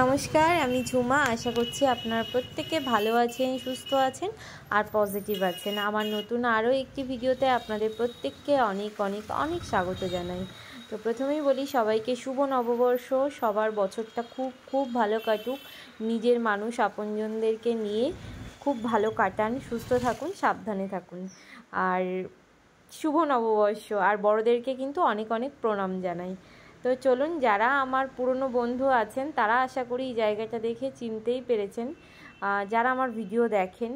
নমস্কার, আমি ঝুমা। আশা করছি আপনারা প্রত্যেকে ভালো আছেন, সুস্থ আছেন আর পজিটিভ আছেন। আমার নতুন আরও একটি ভিডিওতে আপনাদের প্রত্যেককে অনেক অনেক অনেক স্বাগত জানাই। তো প্রথমেই বলি সবাইকে শুভ নববর্ষ। সবার বছরটা খুব খুব ভালো কাটুক। নিজের মানুষ আপনজনদেরকে নিয়ে খুব ভালো কাটান, সুস্থ থাকুন, সাবধানে থাকুন। আর শুভ নববর্ষ। আর বড়দেরকে কিন্তু অনেক অনেক প্রণাম জানাই। তো চলুন, যারা আমার পুরনো বন্ধু আছেন তারা আশা করি এই জায়গাটা দেখে চিনতেই পেরেছেন। যারা আমার ভিডিও দেখেন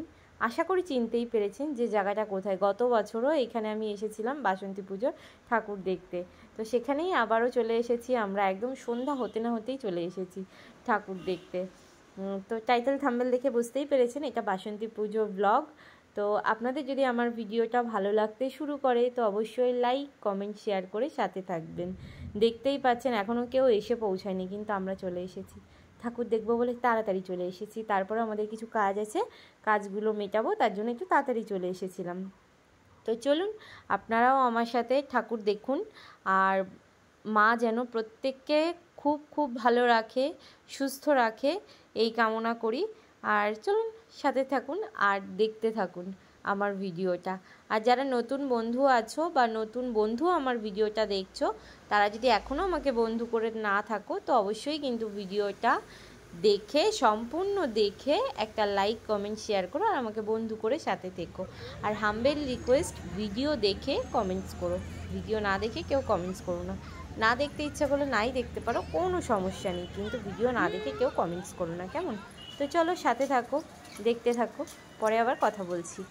আশা করি চিনতেই পেরেছেন যে জায়গাটা কোথায়। গত বছরও এখানে আমি এসেছিলাম বাসন্তী পুজোর ঠাকুর দেখতে। তো সেখানেই আবারও চলে এসেছি আমরা, একদম সন্ধ্যা হতে না হতেই চলে এসেছি ঠাকুর দেখতে। তো টাইটেল থাম্বনেল দেখে বুঝতেই পেরেছেন এটা বাসন্তী পুজো ব্লগ। তো আপনাদের যদি আমার ভিডিওটা ভালো লাগতে শুরু করে তো অবশ্যই লাইক, কমেন্ট, শেয়ার করে সাথে থাকবেন। দেখতেই পাচ্ছেন এখনও কেউ এসে পৌঁছায়নি, কিন্তু আমরা চলে এসেছি ঠাকুর দেখবো বলে তাড়াতাড়ি চলে এসেছি। তারপরে আমাদের কিছু কাজ আছে, কাজগুলো মেটাবো, তার জন্য একটু তাড়াতাড়ি চলে এসেছিলাম। তো চলুন আপনারাও আমার সাথে ঠাকুর দেখুন। আর মা যেন প্রত্যেককে খুব খুব ভালো রাখে, সুস্থ রাখে, এই কামনা করি। আর চলুন সাথে থাকুন আর দেখতে থাকুন আমার ভিডিওটা। আর যারা নতুন বন্ধু আছো বা নতুন বন্ধু আমার ভিডিওটা দেখছো, তারা যদি এখনও আমাকে বন্ধু করে না থাকো তো অবশ্যই কিন্তু ভিডিওটা দেখে, সম্পূর্ণ দেখে একটা লাইক, কমেন্ট, শেয়ার করো আর আমাকে বন্ধু করে সাথে থেকো। আর হাম্বেল রিকোয়েস্ট, ভিডিও দেখে কমেন্টস করো, ভিডিও না দেখে কেউ কমেন্টস করো না। না দেখতে ইচ্ছা করলে নাই দেখতে পারো, কোনো সমস্যা নেই, কিন্তু ভিডিও না দেখে কেউ কমেন্টস করো না, কেমন? তো চলো সাথে থাকো, দেখতে থাকো, পরে আবার কথা বলছি।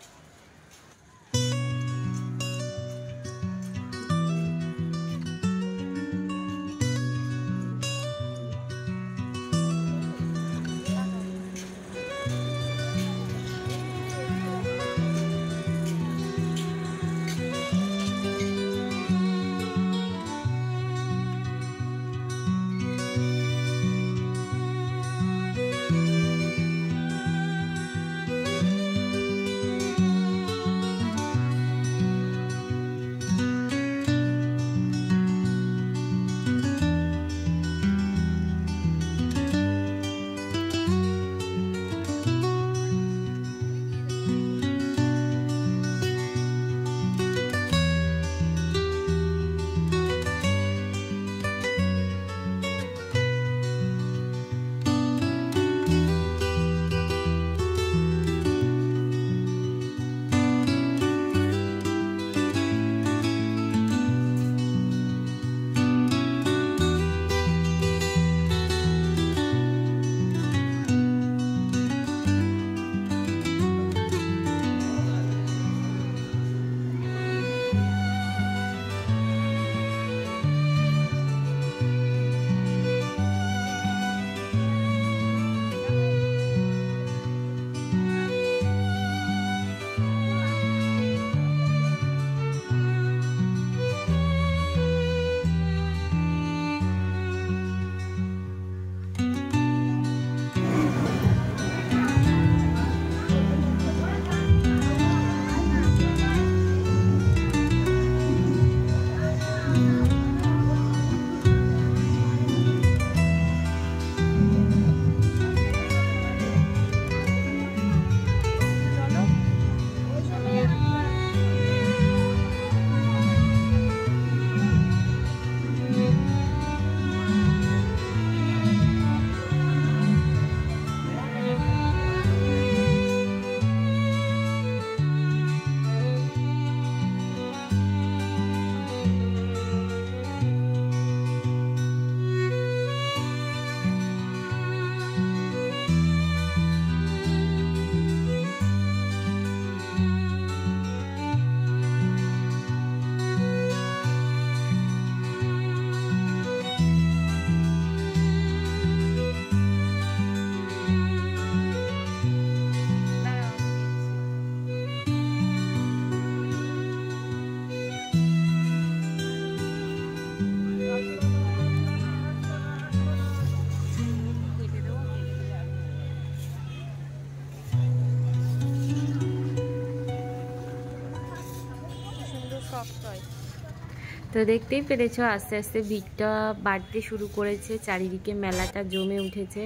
তো দেখতেই পেরেছো আস্তে আস্তে ভিড়টা বাড়তে শুরু করেছে, চারিদিকে মেলাটা জমে উঠেছে,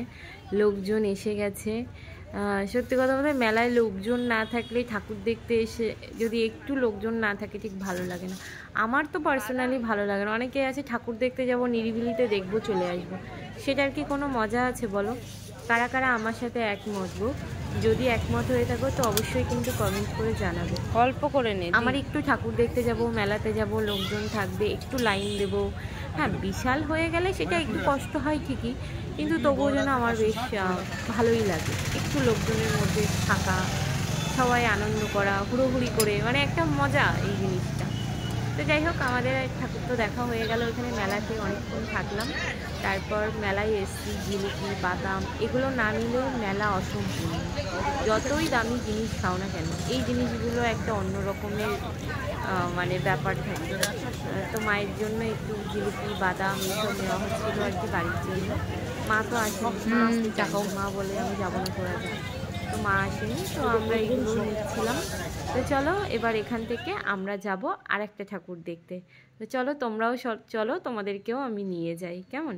লোকজন এসে গেছে। সত্যি কথা বলতে মেলায় লোকজন না থাকলে, ঠাকুর দেখতে এসে যদি একটু লোকজন না থাকে ঠিক ভালো লাগে না। আমার তো পার্সোনালি ভালো লাগে না। অনেকে আছে ঠাকুর দেখতে যাব নিরিবিলিতে দেখবো চলে আসবো, সেটার কি কোনো মজা আছে বলো? কারা কারা আমার সাথে একমত গো? যদি একমত হয়ে থাকো তো অবশ্যই কিন্তু কমেন্ট করে জানাবে। অল্প করে নে। আমার একটু ঠাকুর দেখতে যাব, মেলাতে যাব, লোকজন থাকবে, একটু লাইন দেব। হ্যাঁ, বিশাল হয়ে গেলে সেটা একটু কষ্ট হয় ঠিকই, কিন্তু তবুও যেন আমার বেশ ভালোই লাগে একটু লোকজনের মধ্যে থাকা, সবাই আনন্দ করা, হুড়োহুড়ি করে, মানে একটা মজা এই জিনিসটা। তো যাই হোক, আমাদের ঠাকুর তো দেখা হয়ে গেল, এখানে মেলাতে অনেকক্ষণ থাকলাম। তারপর মেলায় এসছি, জিলিপি, বাদাম এগুলো না নিলে মেলা অসম্পূর্ণ। যতই দামি জিনিস খাও না কেন, এই জিনিসগুলো একটা অন্য রকমের মানে ব্যাপার থাকে। তো মায়ের জন্য একটু জিলিপি, বাদাম এইসব নেওয়া হচ্ছিলো আর কি বাড়ির জন্য। মা তো আসেনি, মা বলে আমি যাবো না, তোরা যা। তো মা আসেনি, তো আমরা এগুলো নিচ্ছিলাম। তো চলো এবার এখান থেকে আমরা যাব আর একটা ঠাকুর দেখতে। তো চলো তোমরাও চলো, তোমাদেরকেও আমি নিয়ে যাই, কেমন?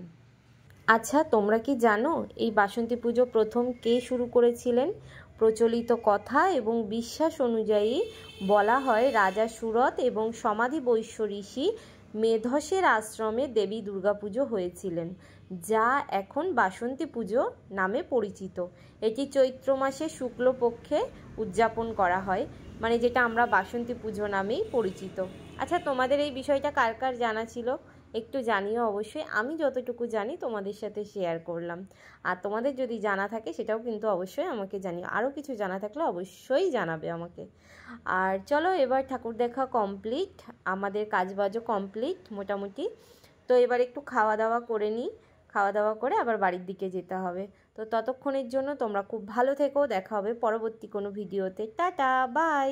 আচ্ছা, তোমরা কি জানো এই বাসন্তী পুজো প্রথম কে শুরু করেছিলেন? প্রচলিত কথা এবং বিশ্বাস অনুযায়ী বলা হয় রাজা সুরত এবং সমাধি বৈশ্য ঋষি মেধসের আশ্রমে দেবী দুর্গাপুজো হয়েছিলেন, যা এখন বাসন্তী পুজো নামে পরিচিত। এটি চৈত্র মাসে শুক্লপক্ষে উদযাপন করা হয়, মানে যেটা আমরা বাসন্তী পুজো নামেই পরিচিত। আচ্ছা, তোমাদের এই বিষয়টা কার কার জানা ছিল একটু জানিও অবশ্যই। আমি যতটুকু জানি তোমাদের সাথে শেয়ার করলাম, আর তোমাদের যদি জানা থাকে সেটাও কিন্তু অবশ্যই আমাকে জানিও। আরও কিছু জানা থাকলে অবশ্যই জানাবে আমাকে। আর চলো এবার ঠাকুর দেখা কমপ্লিট, আমাদের কাজবাজও কমপ্লিট মোটামুটি। তো এবার একটু খাওয়া দাওয়া করে নিই, খাওয়া দাওয়া করে আবার বাড়ির দিকে যেতে হবে। তো ততক্ষণের জন্য তোমরা খুব ভালো থেকো, দেখা হবে পরবর্তী কোনো ভিডিওতে। Tata, by.